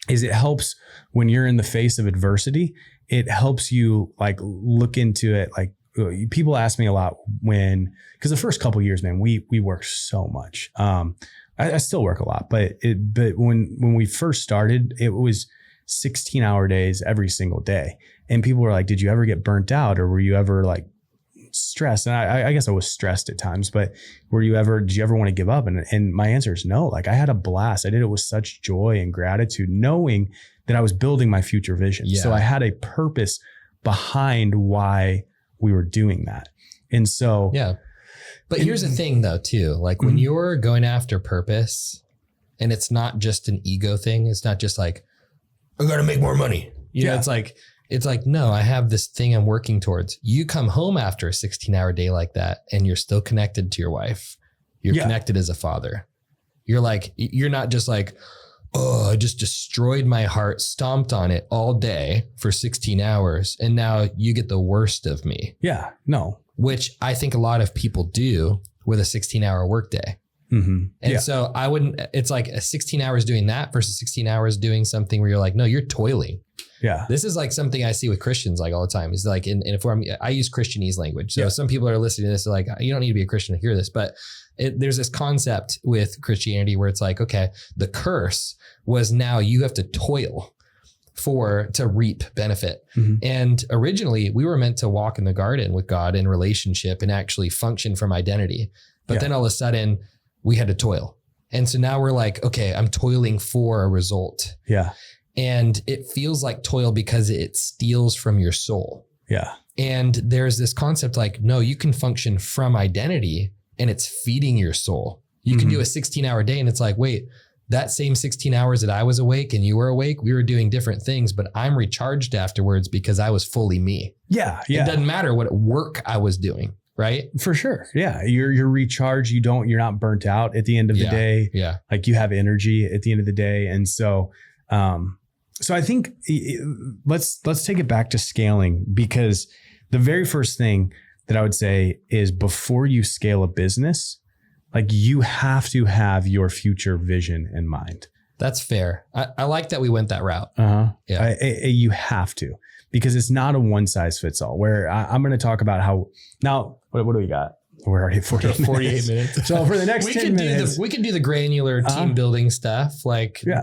is it helps when you're in the face of adversity. It helps you like look into it. Like people ask me a lot because the first couple of years, man, we worked so much. I still work a lot, but when we first started, it was 16-hour days every single day. And people were like, did you ever get burnt out, or were you ever like stressed? And I guess I was stressed at times, but did you ever want to give up? And my answer is no. Like I had a blast. I did it with such joy and gratitude, knowing that I was building my future vision. Yeah. So I had a purpose behind why we were doing that. And so, but here's the thing though, too, like when you're going after purpose, and it's not just an ego thing. It's not just like, I got to make more money. It's like, no, I have this thing I'm working towards. You come home after a 16-hour day like that, and you're still connected to your wife. You're connected as a father. You're not just like, oh, I just destroyed my heart, stomped on it all day for 16 hours. And now you get the worst of me. Yeah, no. Which I think a lot of people do with a 16-hour workday. And so it's like a 16 hours doing that versus 16 hours doing something where you're like, no, you're toiling. Yeah. This is like something I see with Christians like all the time. It's like, I use Christianese language. So some people are listening to this, are like, you don't need to be a Christian to hear this, but there's this concept with Christianity where it's like, okay, the curse was now you have to toil to reap benefit. And originally we were meant to walk in the garden with God in relationship and actually function from identity. But then all of a sudden we had to toil. And so now we're like, okay, I'm toiling for a result. Yeah. And it feels like toil because it steals from your soul. Yeah. And there's this concept like, no, you can function from identity and it's feeding your soul. You can do a 16-hour day and it's like, wait, that same 16 hours that I was awake and you were awake, we were doing different things, but I'm recharged afterwards because I was fully me. Yeah. Yeah. It doesn't matter what work I was doing. Right. For sure. Yeah. You're recharged. You're not burnt out at the end of the day. Yeah. Like you have energy at the end of the day. And so, so I think let's take it back to scaling, because the very first thing that I would say is before you scale a business, like you have to have your future vision in mind. That's fair. I like that we went that route. Yeah. You have to, because it's not a one size fits all, where I'm going to talk about how now, what do we got? We're already at 48 minutes. So for the next 10 minutes. We can do the granular team building stuff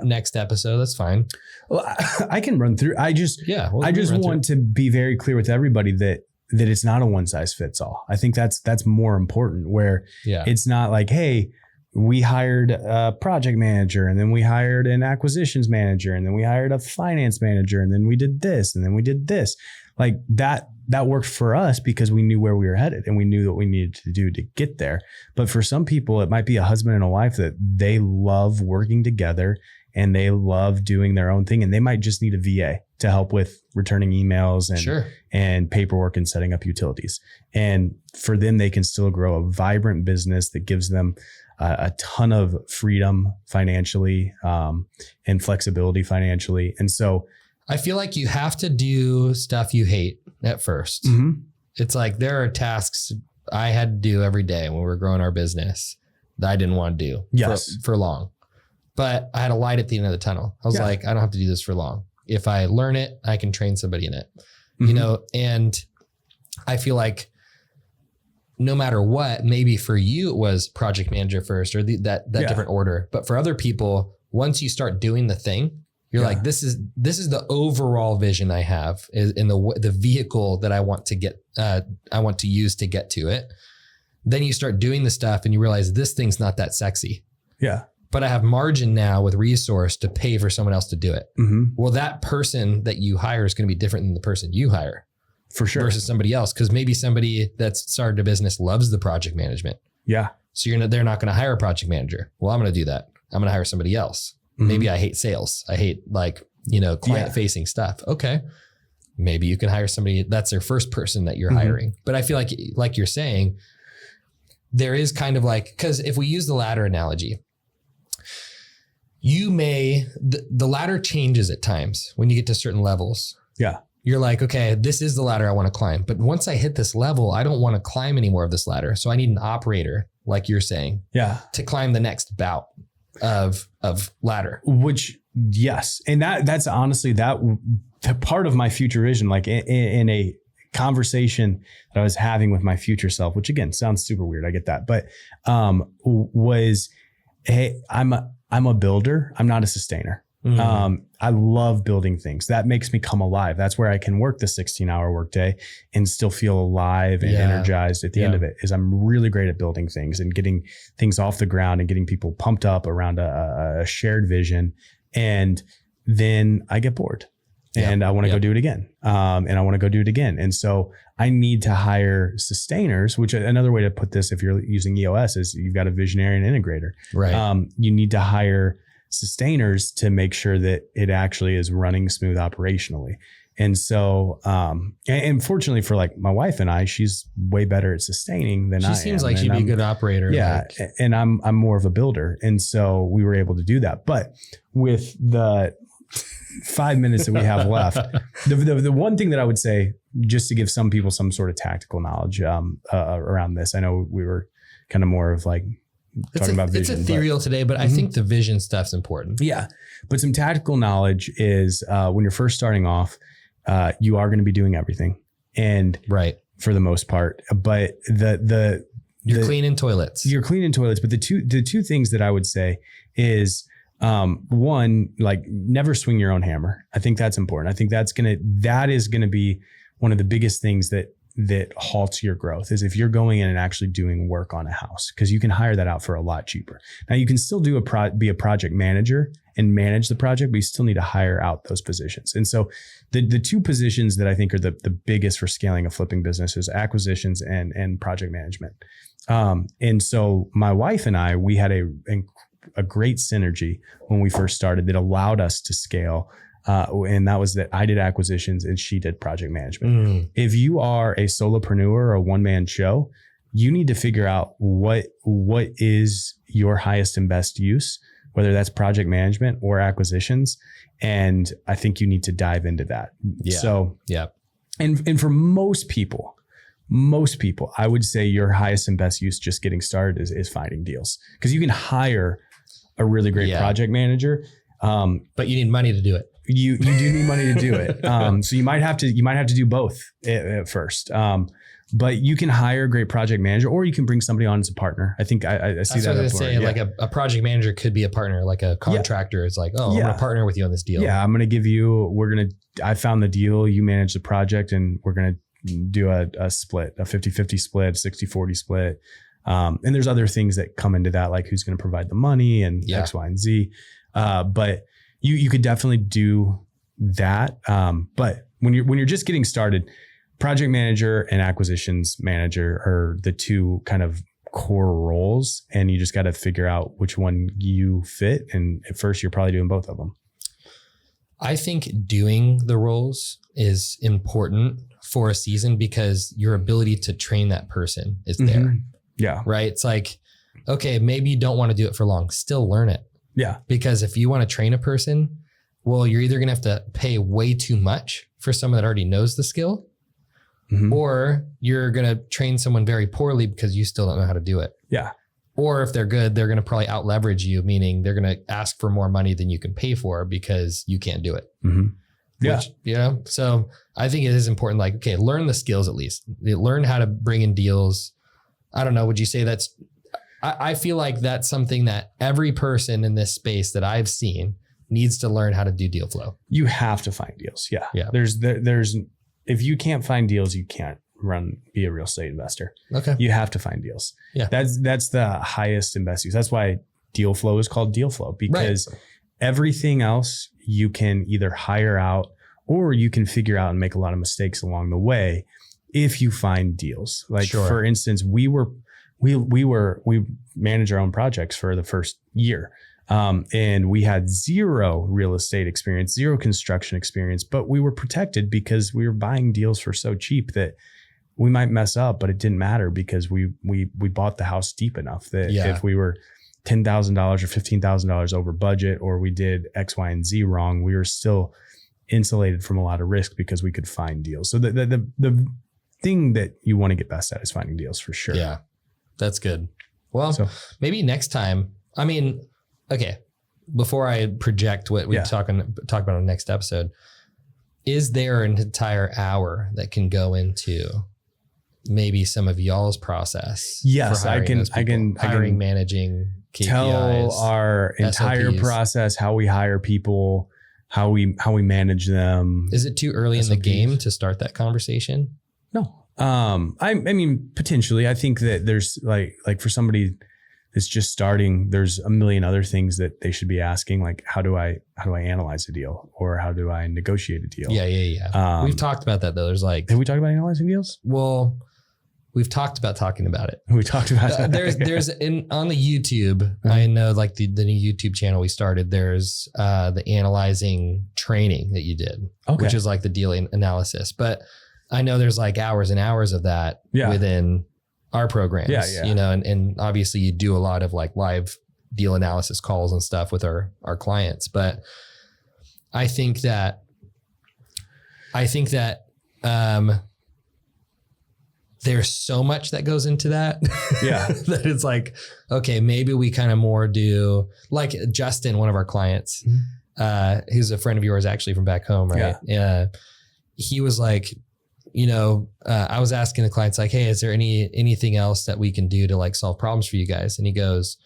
next episode. That's fine. Well, I can run through. I just want to be very clear with everybody that it's not a one size fits all. I think that's more important, where it's not like, hey, we hired a project manager, and then we hired an acquisitions manager, and then we hired a finance manager, and then we did this, and then we did this. Like that worked for us because we knew where we were headed and we knew what we needed to do to get there. But for some people, it might be a husband and a wife that they love working together and they love doing their own thing. And they might just need a VA to help with returning emails and paperwork and setting up utilities. And for them, they can still grow a vibrant business that gives them a ton of freedom financially and flexibility financially. And so I feel like you have to do stuff you hate at first. Mm-hmm. It's like there are tasks I had to do every day when we were growing our business that I didn't want to do for long. But I had a light at the end of the tunnel. I was like, I don't have to do this for long. If I learn it, I can train somebody in it, you know? And I feel like no matter what, maybe for you, it was project manager first or that different order. But for other people, once you start doing the thing, you're like, this is the overall vision I have is in the vehicle that I want to get, I want to use to get to it. Then you start doing the stuff and you realize this thing's not that sexy. Yeah. But I have margin now with resource to pay for someone else to do it. Mm-hmm. Well, that person that you hire is going to be different than the person you hire. For sure. Versus somebody else. Because maybe somebody that's started a business loves the project management. Yeah. So they're not going to hire a project manager. Well, I'm going to do that. I'm going to hire somebody else. Mm-hmm. Maybe I hate sales. I hate client facing stuff. Okay. Maybe you can hire somebody that's their first person that you're hiring. But I feel like you're saying there is kind of like, because if we use the ladder analogy, the ladder changes at times when you get to certain levels. Yeah. You're like, okay, this is the ladder I want to climb. But once I hit this level, I don't want to climb any more of this ladder. So I need an operator, like you're saying, to climb the next bout of ladder. Which, yes. And that's honestly the part of my future vision, like in a conversation that I was having with my future self, which again, sounds super weird. I get that. But was, hey, I'm a builder. I'm not a sustainer. I love building things. That makes me come alive. That's where I can work the 16-hour workday and still feel alive and energized at the end of it. Is I'm really great at building things and getting things off the ground and getting people pumped up around a shared vision. And then I get bored and I want to go do it again. And I want to go do it again. And so I need to hire sustainers, which another way to put this, if you're using EOS, is you've got a visionary and integrator. Right. You need to hire sustainers to make sure that it actually is running smooth operationally. And so, and fortunately for like my wife and I, she's way better at sustaining than I am. She seems like she'd be a good operator. Yeah. And I'm more of a builder. And so we were able to do that. But with the 5 minutes that we have left, the one thing that I would say, just to give some people some sort of tactical knowledge around this, I know we were kind of more of like, talking about vision. It's ethereal today, but I think the vision stuff's important. Yeah. But some tactical knowledge is when you're first starting off, you are going to be doing everything. And for the most part, but you're cleaning toilets. You're cleaning toilets. But the two things that I would say is one, like never swing your own hammer. I think that's important. I think that is going to be one of the biggest things that halts your growth is if you're going in and actually doing work on a house, because you can hire that out for a lot cheaper. Now you can still be a project manager and manage the project, but you still need to hire out those positions. And so the two positions that I think are the biggest for scaling a flipping business is acquisitions and project management. And so my wife and I, we had a great synergy when we first started that allowed us to scale. And that was that I did acquisitions and she did project management. If you are a solopreneur or a one-man show, you need to figure out what is your highest and best use, whether that's project management or acquisitions. And I think you need to dive into that. Yeah. So, and for most people, I would say your highest and best use just getting started is finding deals, because you can hire a really great project manager. But you need money to do it. You do need money to do it. So you might have to do both at first. But you can hire a great project manager, or you can bring somebody on as a partner. I think I see that. I was going to say, like a project manager could be a partner, like a contractor. It's like, I'm going to partner with you on this deal. Yeah, I'm going to give you, I found the deal, you manage the project, and we're going to do a split, a 50-50 split, 60-40 split. And there's other things that come into that, like who's going to provide the money and X, Y, and Z. But you could definitely do that. But when you're just getting started, project manager and acquisitions manager are the two kind of core roles, and you just got to figure out which one you fit. And at first you're probably doing both of them. I think doing the roles is important for a season because your ability to train that person is there. Yeah. Right. It's like, okay, maybe you don't want to do it for long, still learn it. Yeah. Because if you want to train a person, well, you're either going to have to pay way too much for someone that already knows the skill, or you're going to train someone very poorly because you still don't know how to do it. Yeah. Or if they're good, they're going to probably out leverage you, meaning they're going to ask for more money than you can pay for because you can't do it. Yeah. Which, you know, so I think it is important. Like, okay, learn the skills at least. Learn how to bring in deals. I don't know. Would you say that's, I feel like that's something that every person in this space that I've seen needs to learn how to do deal flow. You have to find deals. Yeah. Yeah. There's, if you can't find deals, you can't be a real estate investor. Okay. You have to find deals. Yeah. That's the highest and best use. That's why deal flow is called deal flow, because everything else you can either hire out or you can figure out and make a lot of mistakes along the way if you find deals. Like for instance, we manage our own projects for the first year. And we had zero real estate experience, zero construction experience, but we were protected because we were buying deals for so cheap that we might mess up, but it didn't matter because we bought the house deep enough that if we were $10,000 or $15,000 over budget, or we did X, Y, and Z wrong, we were still insulated from a lot of risk because we could find deals. So the thing that you want to get best at is finding deals for sure. Yeah, that's good. Well, maybe next time, I mean, okay, before I project what we talk about on the next episode, is there an entire hour that can go into maybe some of y'all's process? Yes, I can managing KPIs, tell our entire SOPs. process, how we hire people, how we manage them. Is it too early in the game to start that conversation? No. I mean, potentially. I think that there's like for somebody that's just starting, there's a million other things that they should be asking, like how do I analyze a deal, or how do I negotiate a deal? Yeah. We've talked about that though. There's like, have we talked about analyzing deals? Well, we've talked about talking about it. We talked about that. There's on the YouTube, I know like the new YouTube channel we started, there's the analyzing training that you did, which is like the deal analysis. But I know there's like hours and hours of that within our programs, you know, and obviously you do a lot of like live deal analysis calls and stuff with our clients. But I think that there's so much that goes into that. That it's like, okay, maybe we kind of more do like Justin, one of our clients, who's a friend of yours actually from back home. Right. Yeah. He was like, you know, I was asking the clients like, hey, is there anything else that we can do to like solve problems for you guys? And he goes,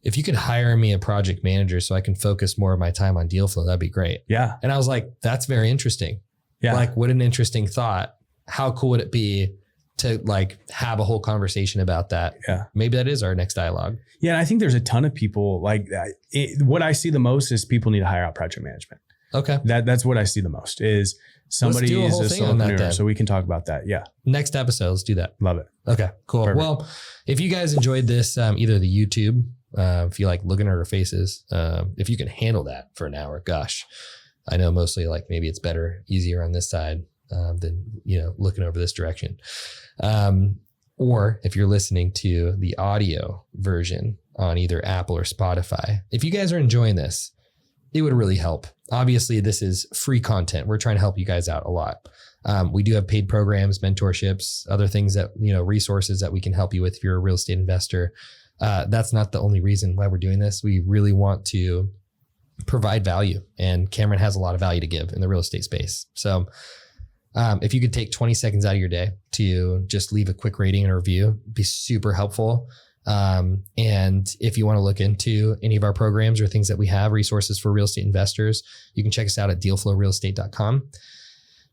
if you could hire me a project manager so I can focus more of my time on deal flow, that'd be great. Yeah. And I was like, that's very interesting. Yeah. Like, what an interesting thought. How cool would it be to like have a whole conversation about that? Yeah. Maybe that is our next dialogue. Yeah. And I think there's a ton of people like that. What I see the most is people need to hire out project management. Okay. That's what I see the most is somebody is a solopreneur. So we can talk about that. Yeah. Next episode. Let's do that. Love it. Okay, cool. Perfect. Well, if you guys enjoyed this, either the YouTube, if you like looking at our faces, if you can handle that for an hour, gosh, I know mostly like maybe it's better, easier on this side than, you know, looking over this direction. Or if you're listening to the audio version on either Apple or Spotify, if you guys are enjoying this, it would really help. Obviously, this is free content. We're trying to help you guys out a lot. We do have paid programs, mentorships, other things that, you know, resources that we can help you with if you're a real estate investor. That's not the only reason why we're doing this. We really want to provide value, and Cameron has a lot of value to give in the real estate space. So if you could take 20 seconds out of your day to just leave a quick rating and a review, it'd be super helpful. And if you want to look into any of our programs or things that we have, resources for real estate investors, you can check us out at dealflowrealestate.com.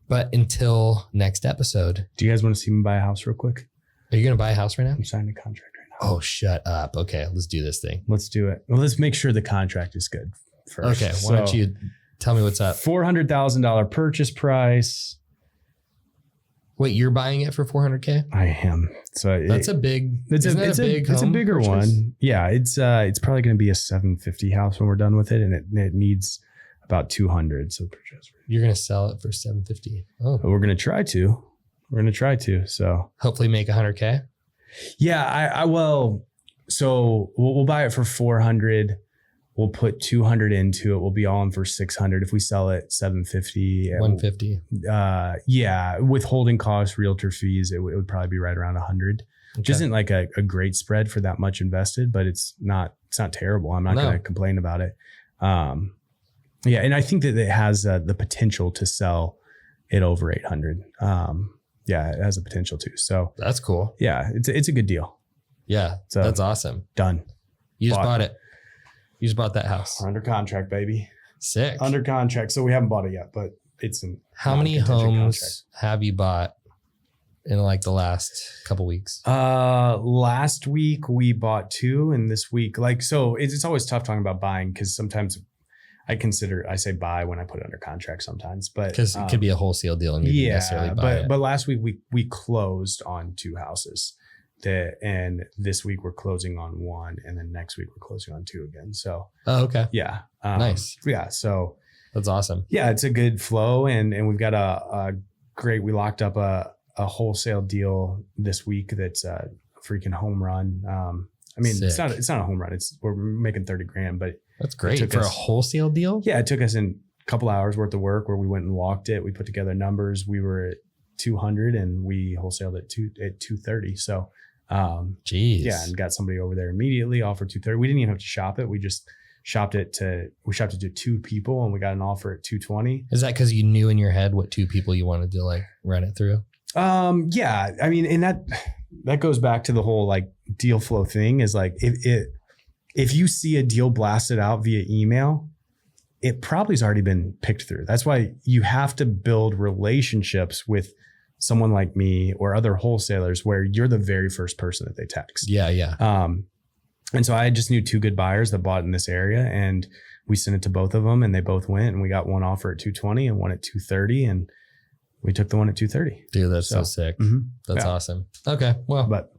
But until next episode. Do you guys want to see me buy a house real quick? Are you going to buy a house right now? I'm signing a contract right now. Oh, shut up. Okay, let's do this thing. Let's do it. Well, let's make sure the contract is good first. Okay, why don't you tell me what's up? $400,000 purchase price. Wait, you're buying it for $400K? I am. So that's a big. It's a bigger purchase? one. Yeah, it's probably going to be a 750 house when we're done with it, and it needs about 200. So you're going to sell it for 750. Oh, but we're going to try to. So hopefully make 100K. Yeah, so we'll buy it for 400. We'll put 200 into it. We'll be all in for 600. If we sell it 750, 150. Yeah, withholding costs, realtor fees, it would probably be right around 100. Which isn't like a great spread for that much invested, but it's not terrible. I'm not going to complain about it. Yeah, and I think that it has the potential to sell it over 800. Yeah, it has a potential too. So that's cool. Yeah, it's a good deal. Yeah, so that's awesome. Done. You just bought it. You just bought that house. We're under contract, baby. Sick. Under contract. So we haven't bought it yet, but it's an. How many homes have you bought in like the last couple weeks? Last week we bought 2, and this week, so it's always tough talking about buying because sometimes I say buy when I put it under contract sometimes, but because it could be a wholesale deal and you didn't necessarily buy it. But last week we closed on 2 houses. And this week we're closing on 1, and then next week we're closing on 2 again. So, okay. Yeah. Nice. Yeah. So that's awesome. Yeah. It's a good flow, and we've got a great, we locked up a wholesale deal this week. That's a freaking home run. I mean, sick. It's not a home run. We're making 30 grand, but that's great for a wholesale deal. Yeah. It took us in a couple hours worth of work where we went and locked it. We put together numbers. We were at 200 and we wholesaled at 230. So, geez. Yeah, and got somebody over there immediately, offered 230. We didn't even have to shop it. We just shopped it to 2 people, and we got an offer at 220. Is that because you knew in your head what 2 people you wanted to like run it through? Yeah. I mean, and that goes back to the whole like deal flow thing is like if you see a deal blasted out via email, it probably has already been picked through. That's why you have to build relationships with someone like me or other wholesalers where you're the very first person that they text. Yeah. Yeah. And so I just knew 2 good buyers that bought in this area, and we sent it to both of them, and they both went, and we got one offer at 220 and one at 230. And we took the one at 230. Dude, that's so sick. Mm-hmm. That's awesome. Okay. Well, but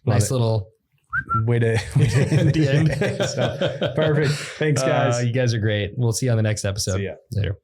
nice little way to end the end. So, perfect. Thanks guys. You guys are great. We'll see you on the next episode. See ya. Later.